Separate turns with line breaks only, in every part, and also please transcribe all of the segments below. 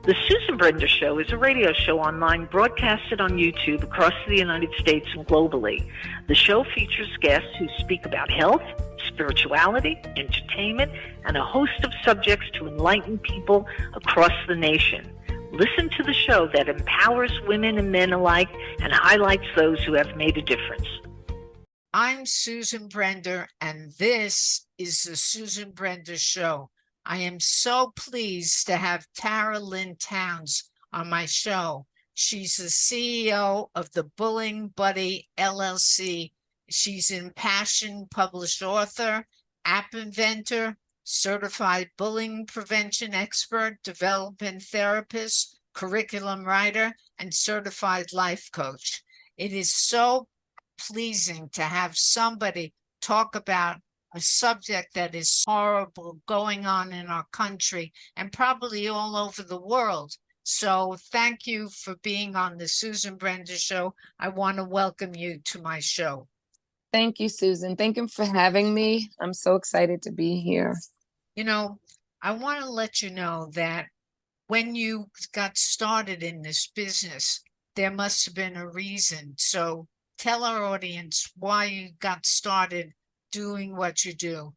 The Susan Brender Show is a radio show online broadcasted on YouTube across the United States and globally. The show features guests who speak about health, spirituality, entertainment, and a host of subjects to enlighten people across the nation. Listen to the show that empowers women and men alike and highlights those who have made a difference.
I'm Susan Brender, and this is the Susan Brender Show. I am so pleased to have Tara Lynn Towns on my show. She's the CEO of the Bullying Buddy LLC. She's an impassioned published author, app inventor, certified bullying prevention expert, development therapist, curriculum writer, and certified life coach. It is so pleasing to have somebody talk about a subject that is horrible going on in our country and probably all over the world. So thank you for being on the Susan Brender Show. I want to welcome you to my show.
Thank you, Susan. Thank you for having me. I'm so excited to be here.
You know, I want to let you know that when you got started in this business, there must have been a reason. So tell our audience why you got started doing what you do.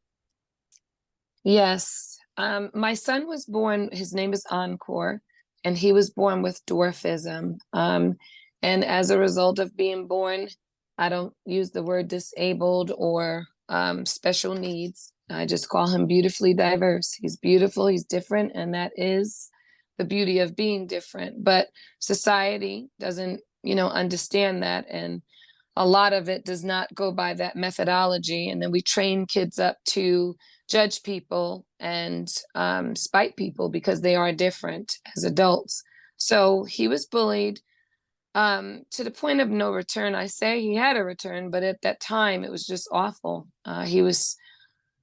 Yes. My son was born, his name is Encore, and he was born with dwarfism. And as a result of being born, I don't use the word disabled or special needs. I just call him beautifully diverse. He's beautiful, he's different, and that is the beauty of being different. But society doesn't, understand that. And a lot of it does not go by that methodology. And then we train kids up to judge people and spite people because they are different as adults. So he was bullied to the point of no return. I say he had a return, but at that time it was just awful.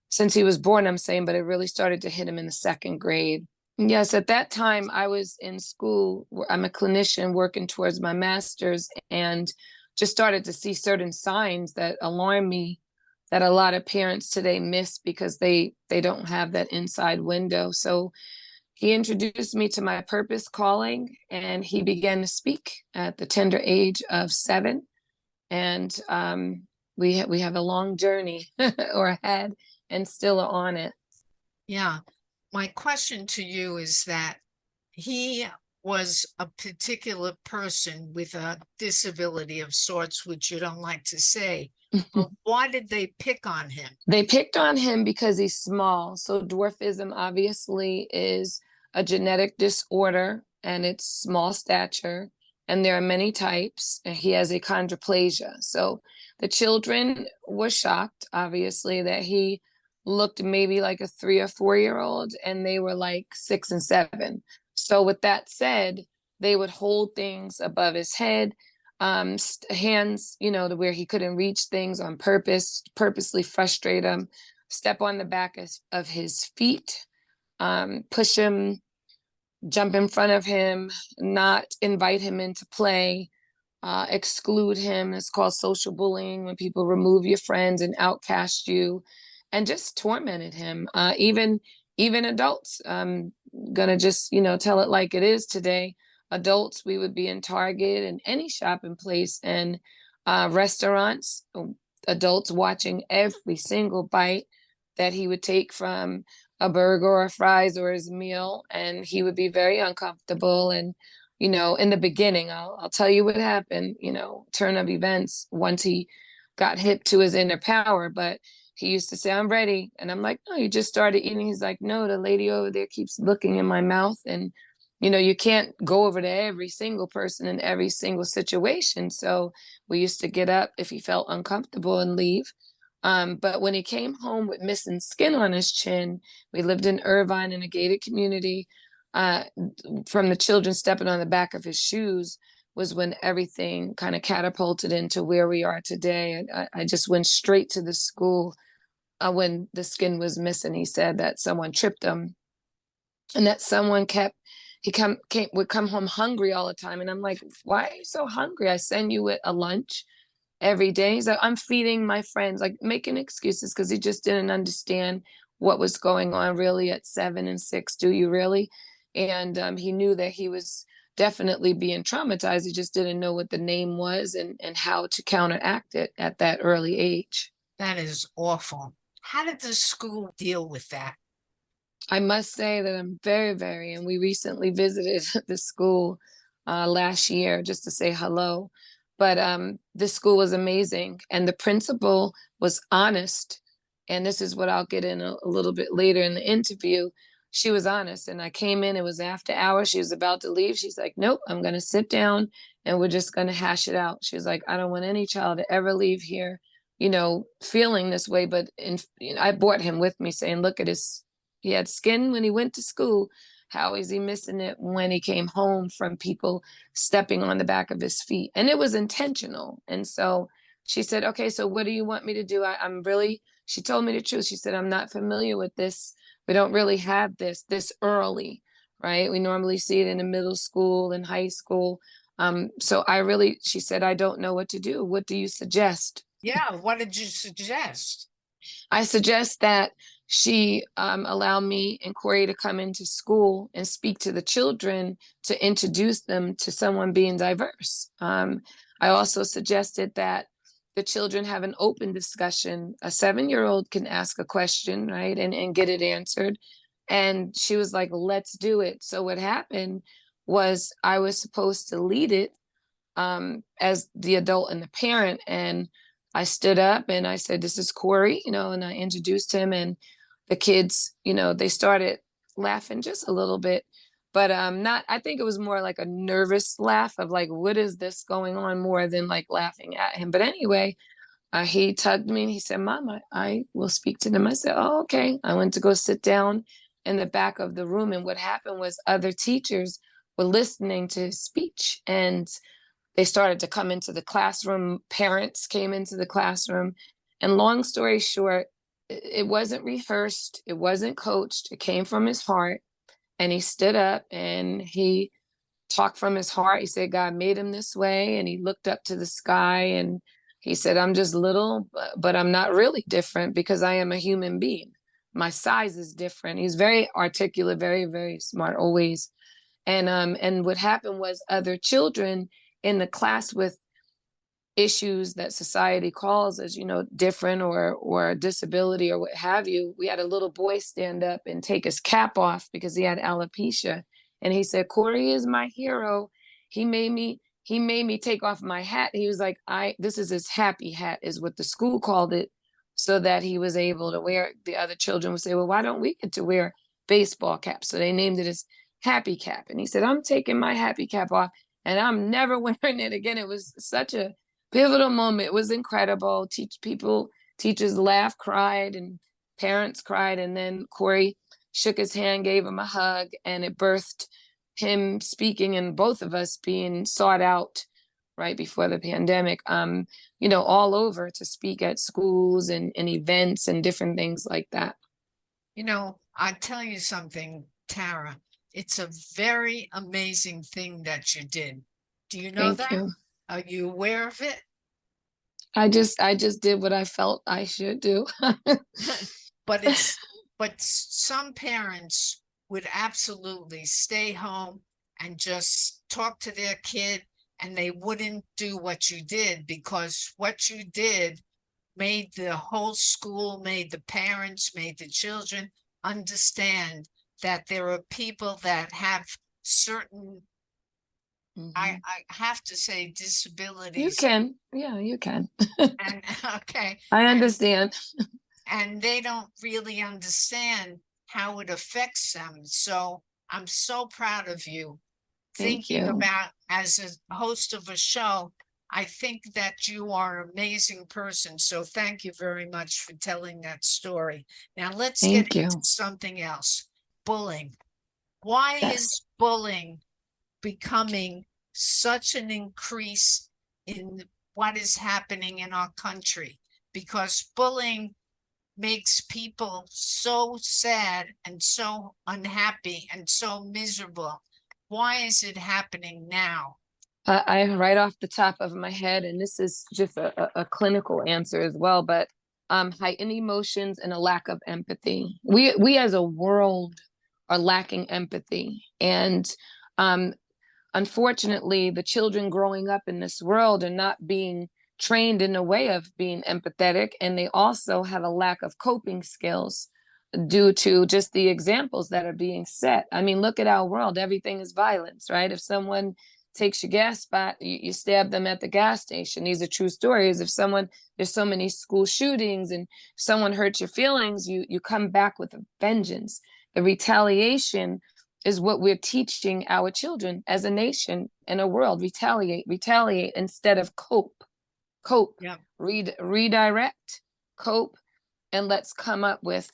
Since he was born, I'm saying, but it really started to hit him in the second grade. Yes, at that time I was in school. I'm a clinician working towards my master's, and just started to see certain signs that alarm me that a lot of parents today miss because they don't have that inside window. So he introduced me to my purpose calling, and he began to speak at the tender age of 7. And we have a long journey or had and still are on it.
Yeah. My question to you is that he was a particular person with a disability of sorts, which you don't like to say. But why did they pick on him?
They picked on him because he's small. So dwarfism obviously is a genetic disorder, and it's small stature, and there are many types. And he has achondroplasia. So the children were shocked, obviously, that he looked maybe like a 3 or 4-year-old, and they were like 6 and 7. So with that said, they would hold things above his head, hands, to where he couldn't reach things on purpose, purposely frustrate him, step on the back of his feet, push him, jump in front of him, not invite him into play, exclude him. It's called social bullying, when people remove your friends and outcast you, and just tormented him. Even adults, gonna just, tell it like it is today. Adults, we would be in Target and any shopping place, and restaurants, adults watching every single bite that he would take from a burger or fries or his meal, and he would be very uncomfortable. And in the beginning, I'll tell you what happened, turn of events once he got hip to his inner power. But he used to say, "I'm ready." And I'm like, "No, you just started eating." He's like, "No, the lady over there keeps looking in my mouth." And, you can't go over to every single person in every single situation. So we used to get up if he felt uncomfortable and leave. But when he came home with missing skin on his chin, we lived in Irvine in a gated community, from the children stepping on the back of his shoes was when everything kind of catapulted into where we are today. And I just went straight to the school when the skin was missing. He said that someone tripped him, and that someone would come home hungry all the time. And I'm like, "Why are you so hungry? I send you a lunch every day." He's like, "I'm feeding my friends," like making excuses because he just didn't understand what was going on really at 7 and 6. Do you really? And he knew that he was definitely being traumatized. He just didn't know what the name was and how to counteract it at that early age.
That is awful. How did the school deal with that?
I must say that I'm very, and we recently visited the school last year just to say hello. But the school was amazing, and the principal was honest. And this is what I'll get in a little bit later in the interview. She was honest, and I came in, it was after hours. She was about to leave. She's like, nope, I'm going to sit down and we're just going to hash it out. She's like, I don't want any child to ever leave here, feeling this way. But I brought him with me saying, look at he had skin when he went to school. How is he missing it when he came home from people stepping on the back of his feet? And it was intentional. And so she said, okay, so what do you want me to do? She told me the truth. She said, I'm not familiar with this. We don't really have this early, right? We normally see it in the middle school and high school. She said, I don't know what to do. What do you suggest?
Yeah, what did you suggest?
I suggest that she allow me and Corey to come into school and speak to the children to introduce them to someone being diverse. I also suggested that the children have an open discussion. A 7-year-old can ask a question, right, and get it answered. And she was like, let's do it. So what happened was I was supposed to lead it as the adult and the parent. And I stood up and I said, this is Corey, and I introduced him, and the kids, they started laughing just a little bit, but I think it was more like a nervous laugh of like, what is this going on, more than like laughing at him. But anyway, he tugged me and he said, Mom, I will speak to them. I said, oh, okay. I went to go sit down in the back of the room. And what happened was other teachers were listening to his speech, and they started to come into the classroom. Parents came into the classroom. And long story short, it wasn't rehearsed. It wasn't coached. It came from his heart. And he stood up and he talked from his heart. He said, God made him this way. And he looked up to the sky and he said, I'm just little, but I'm not really different because I am a human being. My size is different. He's very articulate, very, very smart always. And what happened was other children in the class with issues that society calls as, different or disability or what have you. We had a little boy stand up and take his cap off because he had alopecia. And he said, Corey is my hero. He made me take off my hat. He was like, this is his happy hat, is what the school called it, so that he was able to wear it. The other children would say, well, why don't we get to wear baseball caps? So they named it his happy cap. And he said, I'm taking my happy cap off and I'm never wearing it again. It was such a pivotal moment. It was incredible. Teachers laughed, cried, and parents cried. And then Corey shook his hand, gave him a hug, and it birthed him speaking and both of us being sought out right before the pandemic, all over to speak at schools and events and different things like that.
I tell you something, Tara, it's a very amazing thing that you did. Do you know that?
You.
Are you aware of it?
I just did what I felt I should do.
But some parents would absolutely stay home and just talk to their kid, and they wouldn't do what you did, because what you did made the whole school, made the parents, made the children understand that there are people that have certain, I have to say, disabilities.
You can. Yeah, you can.
And okay.
I understand.
And they don't really understand how it affects them. So I'm so proud of you. Thinking about, as a host of a show, I think that you are an amazing person. So thank you very much for telling that story. Now let's get into something else. Bullying. Why is bullying becoming such an increase in what is happening in our country? Because bullying makes people so sad and so unhappy and so miserable. Why is it happening now?
I right off the top of my head, and this is just a clinical answer as well, but heightened emotions and a lack of empathy. We as a world are lacking empathy. And unfortunately, the children growing up in this world are not being trained in a way of being empathetic, and they also have a lack of coping skills due to just the examples that are being set. I mean, look at our world. Everything is violence, right? If someone takes your gas spot, you stab them at the gas station. These are true stories. If someone, there's so many school shootings, and someone hurts your feelings, you come back with a vengeance. The retaliation is what we're teaching our children as a nation and a world. Retaliate instead of cope.
Yeah.
Redirect, cope, and let's come up with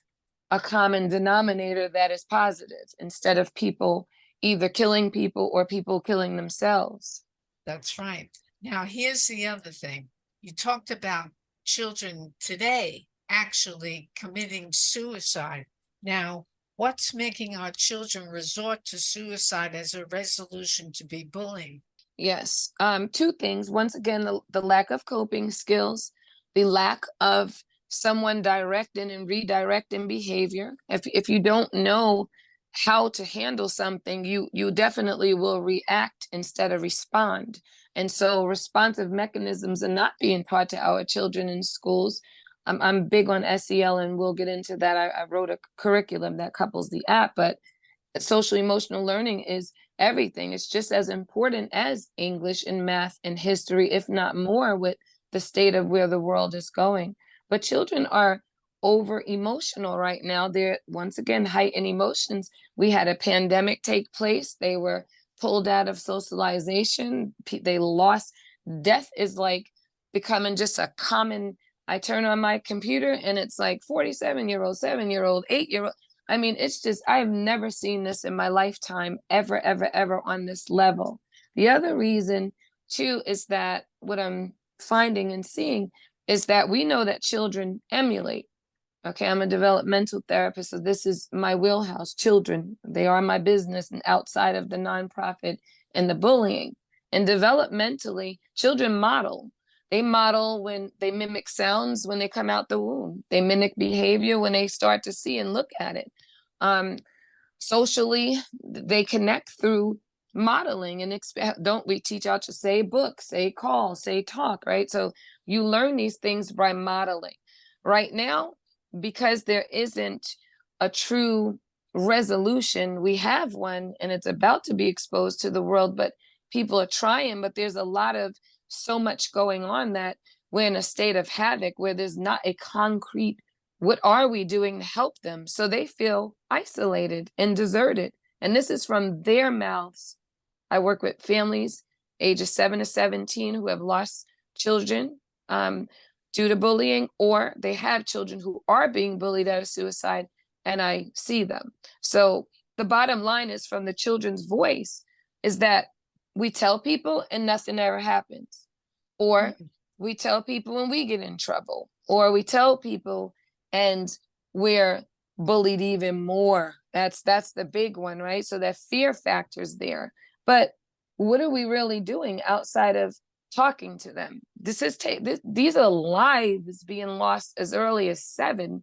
a common denominator that is positive instead of people either killing people or people killing themselves.
That's right. Now, here's the other thing. You talked about children today actually committing suicide. Now, what's making our children resort to suicide as a resolution to be bullying?
Yes, two things. Once again, the lack of coping skills, the lack of someone directing and redirecting behavior. If you don't know how to handle something, you definitely will react instead of respond. And so responsive mechanisms are not being taught to our children in schools. I'm big on SEL, and we'll get into that. I wrote a curriculum that couples the app, but social emotional learning is everything. It's just as important as English and math and history, if not more, with the state of where the world is going. But children are over emotional right now. They're once again heightened emotions. We had a pandemic take place. They were pulled out of socialization. They lost. Death is like becoming just a common. I turn on my computer and it's like 47-year-old, 7-year-old, 8-year-old. I mean, it's just, I've never seen this in my lifetime, ever, ever, ever on this level. The other reason, too, is that what I'm finding and seeing is that we know that children emulate. Okay, I'm a developmental therapist, so this is my wheelhouse. Children, they are my business, and outside of the nonprofit and the bullying. And developmentally, children model. They model when they mimic sounds when they come out the womb. They mimic behavior when they start to see and look at it. Socially, they connect through modeling, and don't we teach out to say book, say call, say talk, right? So you learn these things by modeling. Right now, because there isn't a true resolution, we have one and it's about to be exposed to the world, but people are trying, but there's a lot of so much going on that we're in a state of havoc where there's not a concrete, what are we doing to help them? So they feel isolated and deserted. And this is from their mouths. I work with families ages 7 to 17 who have lost children due to bullying, or they have children who are being bullied out of suicide, and I see them. So the bottom line is, from the children's voice, is that we tell people and nothing ever happens. Or we tell people and we get in trouble. Or we tell people and we're bullied even more. That's the big one, right? So that fear factor is there. But what are we really doing outside of talking to them? These are lives being lost as early as 7,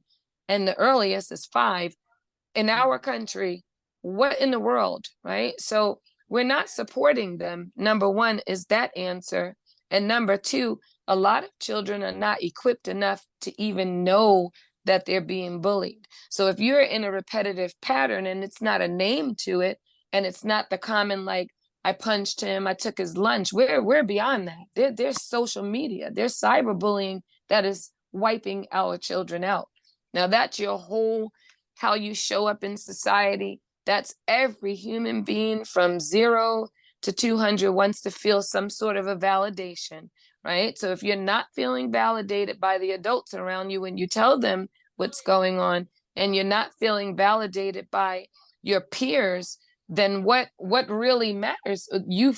and the earliest is 5 in our country. What in the world, right? So we're not supporting them. Number one is that answer. And number two, a lot of children are not equipped enough to even know that they're being bullied. So if you're in a repetitive pattern and it's not a name to it, and it's not the common, like, I punched him, I took his lunch, we're beyond that. There's social media, there's cyberbullying that is wiping our children out. Now that's your whole, how you show up in society. That's every human being from 0 to 200 wants to feel some sort of a validation, right? So if you're not feeling validated by the adults around you when you tell them what's going on, and you're not feeling validated by your peers, then what really matters? You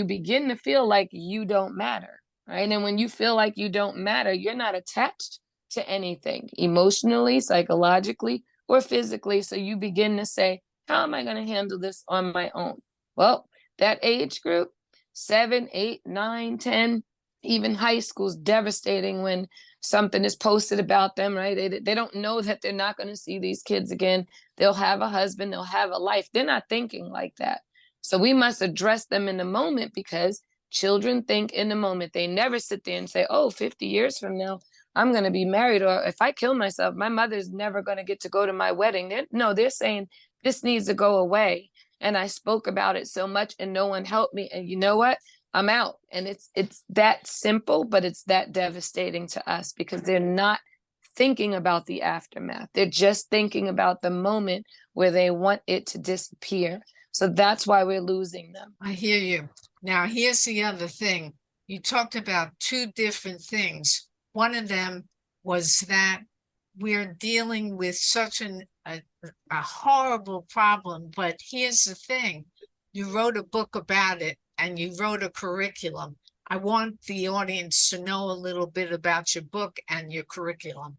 begin to feel like you don't matter, right? And when you feel like you don't matter, you're not attached to anything emotionally, psychologically, or physically. So you begin to say, how am I going to handle this on my own? Well, that age group, 7, 8, 9, 10, even high school is devastating when something is posted about them, right? They don't know that they're not going to see these kids again. They'll have a husband, they'll have a life. They're not thinking like that. So we must address them in the moment, because children think in the moment. They never sit there and say, oh, 50 years from now, I'm going to be married. Or if I kill myself, my mother's never going to get to go to my wedding. They're saying this needs to go away. And I spoke about it so much and no one helped me. And you know what? I'm out. And it's that simple, but it's that devastating to us, because they're not thinking about the aftermath. They're just thinking about the moment where they want it to disappear. So that's why we're losing them.
I hear you. Now, here's the other thing. You talked about two different things. One of them was that we're dealing with such a horrible problem, but here's the thing. You wrote a book about it and you wrote a curriculum. I want the audience to know a little bit about your book and your curriculum.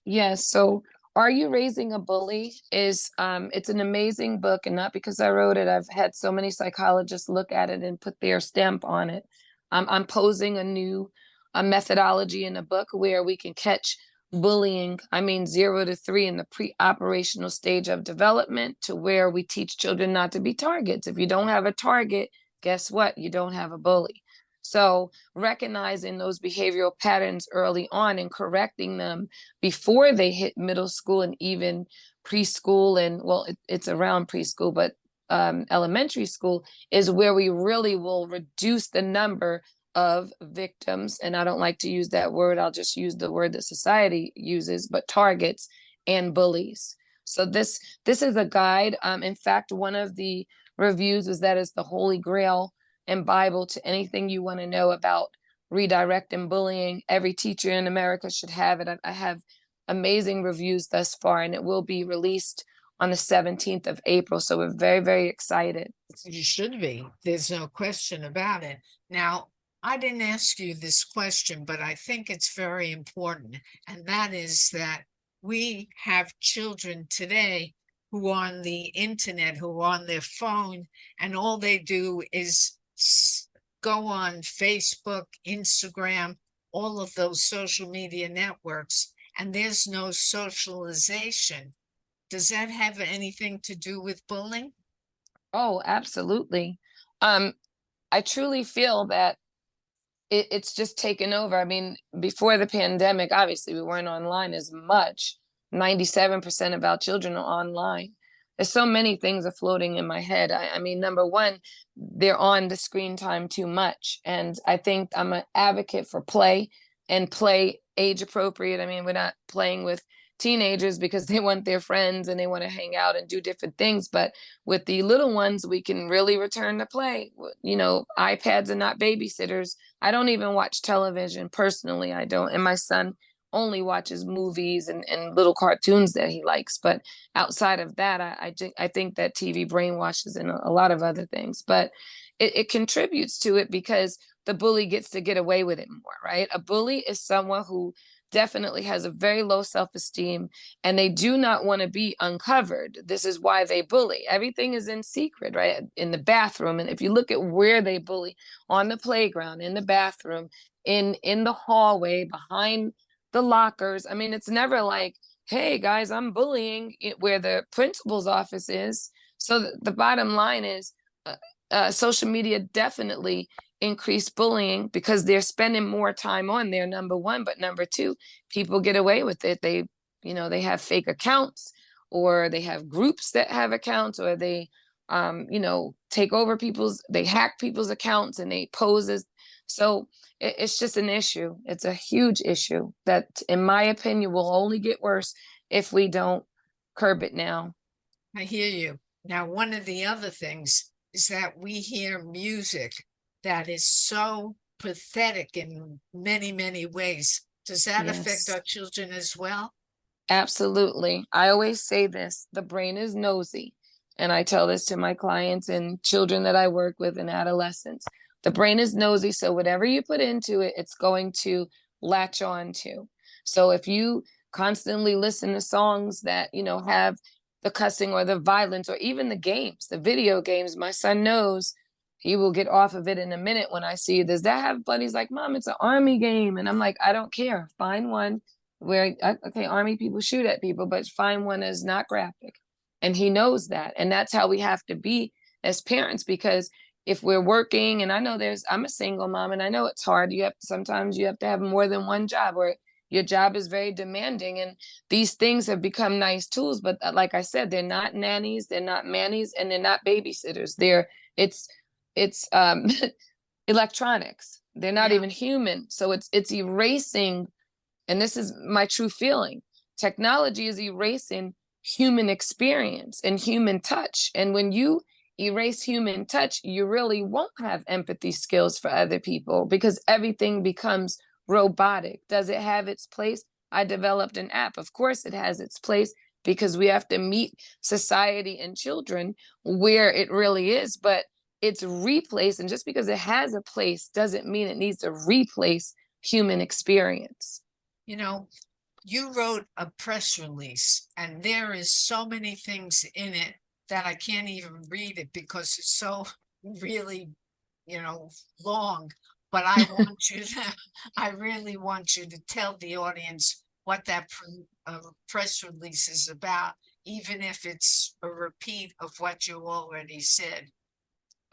Yes. So Are You Raising a Bully is it's an amazing book, and not because I wrote it. I've had so many psychologists look at it and put their stamp on it. I'm posing a new methodology in a book where we can catch bullying, 0 to 3 in the pre-operational stage of development, to where we teach children not to be targets. If you don't have a target, guess what? You don't have a bully. So recognizing those behavioral patterns early on and correcting them before they hit middle school and even preschool, and it's around preschool, but elementary school is where we really will reduce the number of victims. And I don't like to use that word. I'll just use the word that society uses, but targets and bullies. So this is a guide. In fact, one of the reviews is that it's the Holy Grail and Bible to anything you want to know about redirecting bullying. Every teacher in America should have it. I have amazing reviews thus far, and it will be released on the 17th of April. So we're very, very excited.
You should be. There's no question about it. Now, I didn't ask you this question, but I think it's very important. And that is that we have children today who are on the internet, who are on their phone, and all they do is go on Facebook, Instagram, all of those social media networks, and there's no socialization. Does that have anything to do with bullying?
Oh, absolutely. I truly feel that it's just taken over. Before the pandemic, obviously we weren't online as much. 97% of our children are online. There's so many things are floating in my head. Number one, they're on the screen time too much. And I think I'm an advocate for play, and play age appropriate. We're not playing with teenagers because they want their friends and they want to hang out and do different things. But with the little ones, we can really return to play. iPads are not babysitters. I don't even watch television personally. I don't. And my son only watches movies and little cartoons that he likes. But outside of that, I think that TV brainwashes and a lot of other things. But it contributes to it because the bully gets to get away with it more, right? A bully is someone who definitely has a very low self-esteem, and they do not want to be uncovered. This is why they bully. Everything is in secret, right? In the bathroom. And if you look at where they bully, on the playground, in the bathroom, in the hallway, behind the lockers. It's never like, hey guys, I'm bullying, where the principal's office is. So the bottom line is social media definitely increased bullying because they're spending more time on there, number one. But number two, people get away with it. They have fake accounts, or they have groups that have accounts, or they take over they hack people's accounts and they pose as. So it's just an issue. It's a huge issue that, in my opinion, will only get worse if we don't curb it now.
I hear you. Now, one of the other things is that we hear music that is so pathetic in many, many ways. Does that affect our children as well?
Absolutely. I always say this, the brain is nosy. And I tell this to my clients and children that I work with and adolescents. The brain is nosy, so whatever you put into it, it's going to latch on to. So if you constantly listen to songs that, have the cussing or the violence, or even the games, the video games, my son knows he will get off of it in a minute when I see, does that have blood? He's like, Mom, it's an Army game. And I'm like, I don't care. Find one where, okay, Army people shoot at people, but find one that's not graphic. And he knows that. And that's how we have to be as parents, because if we're working, and I know I'm a single mom, and I know it's hard. Sometimes you have to have more than one job, or your job is very demanding. And these things have become nice tools, but like I said, they're not nannies, they're not mannies, and they're not babysitters. It's electronics. They're not even human. So it's erasing, and this is my true feeling. Technology is erasing human experience and human touch. And when you erase human touch, you really won't have empathy skills for other people, because everything becomes robotic. Does it have its place? I developed an app. Of course it has its place, because we have to meet society and children where it really is, but it's replaced. And just because it has a place doesn't mean it needs to replace human experience.
You know, you wrote a press release, and there is so many things in it that I can't even read it because it's so really, long. But I really want you to tell the audience what that press release is about, even if it's a repeat of what you already said.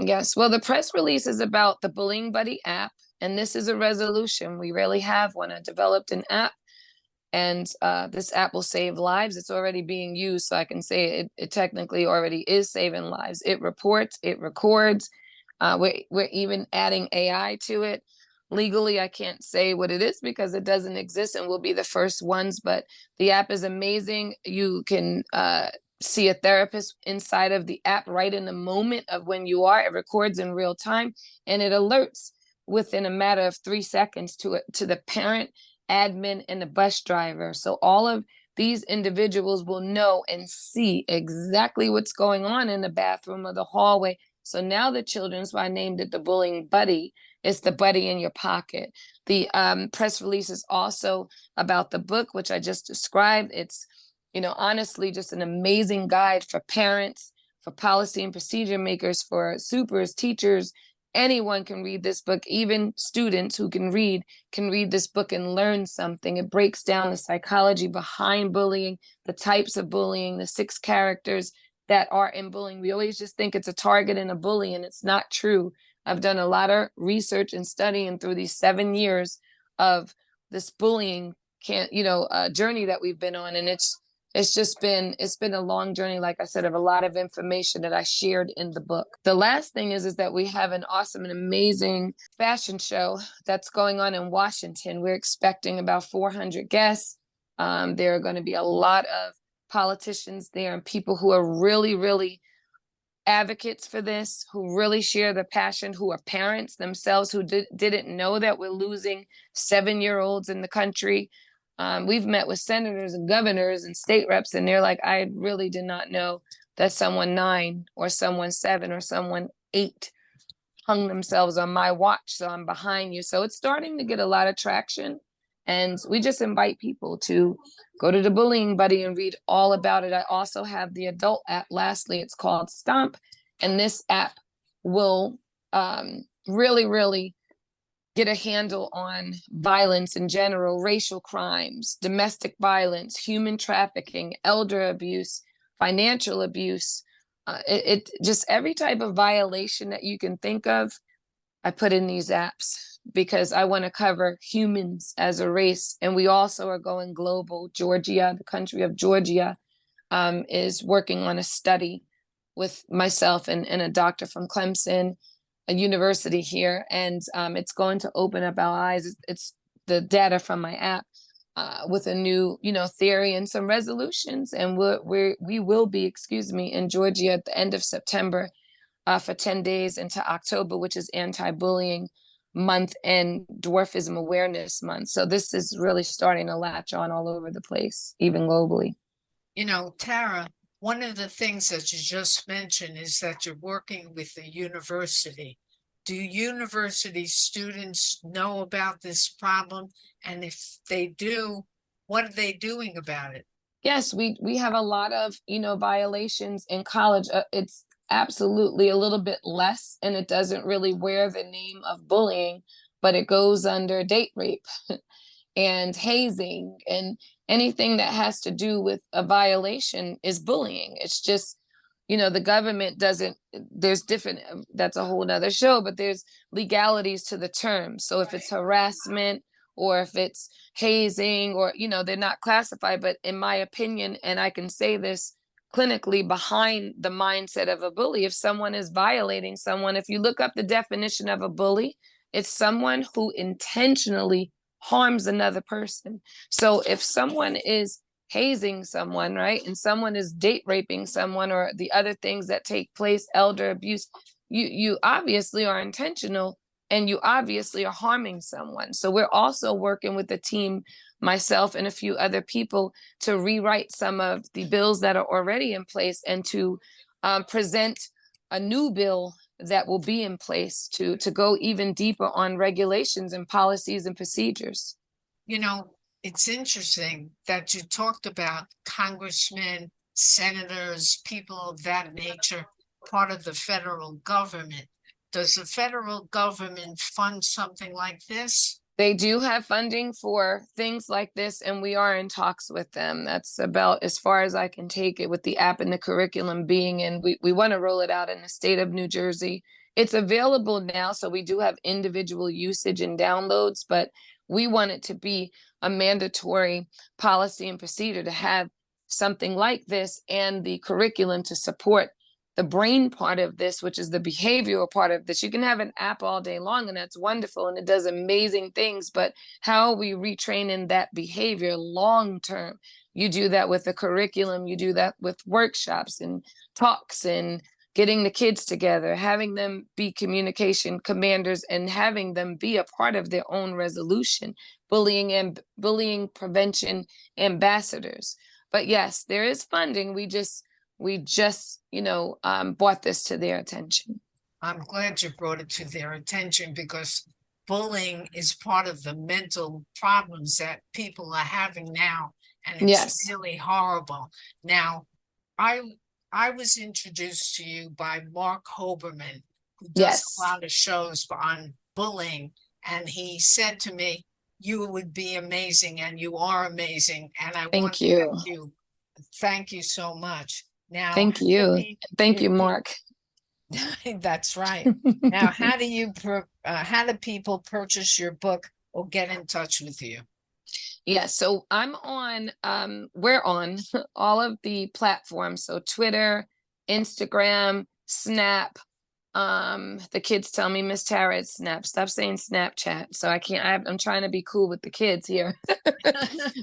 Yes, well, the press release is about the Bullying Buddy app, and this is a resolution. We really have one. I developed an app, and this app will save lives. It's already being used, so I can say it technically already is saving lives. It reports, it records. We're even adding AI to it. Legally, I can't say what it is because it doesn't exist, and we'll be the first ones, but the app is amazing. You can see a therapist inside of the app right in the moment of when you are. It records in real time, and it alerts within a matter of 3 seconds to the parent, admin, and the bus driver. So all of these individuals will know and see exactly what's going on in the bathroom or the hallway. So now the children, so I named it the Bullying Buddy. It's the buddy in your pocket. The press release is also about the book, which I just described. It's, honestly, just an amazing guide for parents, for policy and procedure makers, for supers, teachers. Anyone can read this book. Even students who can read this book and learn something. It breaks down the psychology behind bullying, the types of bullying, the 6 characters that are in bullying. We always just think it's a target and a bully, and it's not true. I've done a lot of research and studying through these 7 years of this bullying journey that we've been on, and it's been a long journey, like I said, of a lot of information that I shared in the book. The last thing is that we have an awesome and amazing fashion show that's going on in Washington. We're expecting about 400 guests. There are going to be a lot of politicians there and people who are really, really advocates for this, who really share the passion, who are parents themselves, who didn't know that we're losing 7-year-olds in the country. We've met with senators and governors and state reps, and they're like, I really did not know that someone 9 or someone 7 or someone 8 hung themselves on my watch. So I'm behind you. So it's starting to get a lot of traction. And we just invite people to go to the Bullying Buddy and read all about it. I also have the adult app. Lastly, it's called Stomp. And this app will really, really get a handle on violence in general, racial crimes, domestic violence, human trafficking, elder abuse, financial abuse. It just every type of violation that you can think of, I put in these apps, because I want to cover humans as a race. And we also are going global. Georgia, the country of Georgia, is working on a study with myself and a doctor from Clemson, a university here. And it's going to open up our eyes. It's the data from my app with a new, theory and some resolutions. And we will be, in Georgia at the end of September for 10 days into October, which is anti-bullying month and Dwarfism awareness month. So this is really starting to latch on all over the place, even globally.
Tara, one of the things that you just mentioned is that you're working with a university. Do university students know about this problem? And if they do, what are they doing about it?
Yes, we have a lot of, violations in college. It's absolutely a little bit less, and it doesn't really wear the name of bullying, but it goes under date rape and hazing, and anything that has to do with a violation is bullying. It's just, the government doesn't, there's different, that's a whole nother show, but there's legalities to the term. So if it's harassment or if it's hazing, or, they're not classified, but in my opinion, and I can say this clinically, behind the mindset of a bully, if someone is violating someone, if you look up the definition of a bully, it's someone who intentionally harms another person. So if someone is hazing someone, right, and someone is date raping someone, or the other things that take place, elder abuse, you obviously are intentional, and you obviously are harming someone. So we're also working with the team, myself and a few other people, to rewrite some of the bills that are already in place, and to present a new bill that will be in place to go even deeper on regulations and policies and procedures.
It's interesting that you talked about congressmen, senators, people of that nature, part of the federal government. Does the federal government fund something like this?
They do have funding for things like this, and we are in talks with them. That's about as far as I can take it, with the app and the curriculum being in. We want to roll it out in the state of New Jersey. It's available now, so we do have individual usage and downloads, but we want it to be a mandatory policy and procedure to have something like this, and the curriculum to support the brain part of this, which is the behavioral part of this. You can have an app all day long, and that's wonderful, and it does amazing things, but how are we retraining that behavior long term? You do that with the curriculum, you do that with workshops and talks, and getting the kids together, having them be communication commanders, and having them be a part of their own resolution, bullying prevention ambassadors. But yes, there is funding. We just brought this to their attention.
I'm glad you brought it to their attention, because bullying is part of the mental problems that people are having now, and it's really horrible. Now, I was introduced to you by Mark Hoberman, who does a lot of shows on bullying, and he said to me, "You would be amazing," and you are amazing. And I want to thank you. Thank you so much. Now,
thank you. Thank you, Mark.
That's right. Now, how do people purchase your book or get in touch with you?
Yeah, so we're on all of the platforms. So Twitter, Instagram, Snap. The kids tell me, Miss Tara, it's Snap. Stop saying Snapchat. So I'm trying to be cool with the kids here.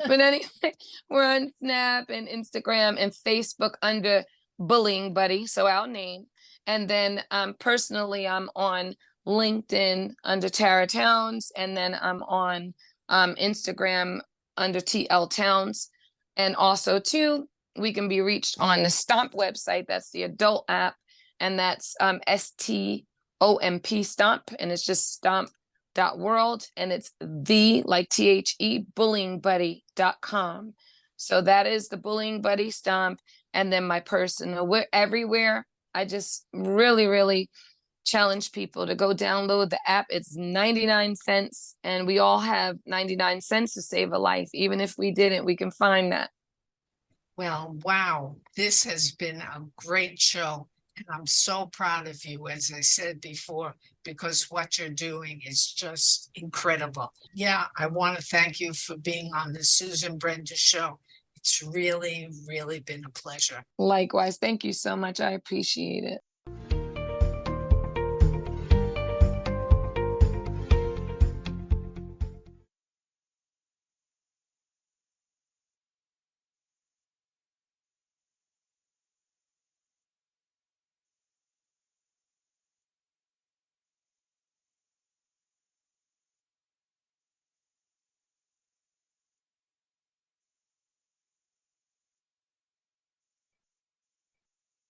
But anyway, we're on Snap and Instagram and Facebook under Bullying Buddy, so our name. And then personally, I'm on LinkedIn under Tara Towns, and then I'm on Instagram under TL Towns. And also too, we can be reached on the Stomp website. That's the adult app, and that's STOMP Stomp, and it's just stomp.world, and it's bullyingbuddy.com. So that is the Bullying Buddy Stomp. And then my personal, we're everywhere. I just really challenge people to go download the app. It's 99 cents, and we all have 99 cents to save a life. Even if we didn't, we can find that.
Well, wow, this has been a great show, and I'm so proud of you, as I said before, because what you're doing is just incredible. Yeah, I want to thank you for being on the Susan Brender Show. It's really been a pleasure.
Likewise. Thank you so much. I appreciate it.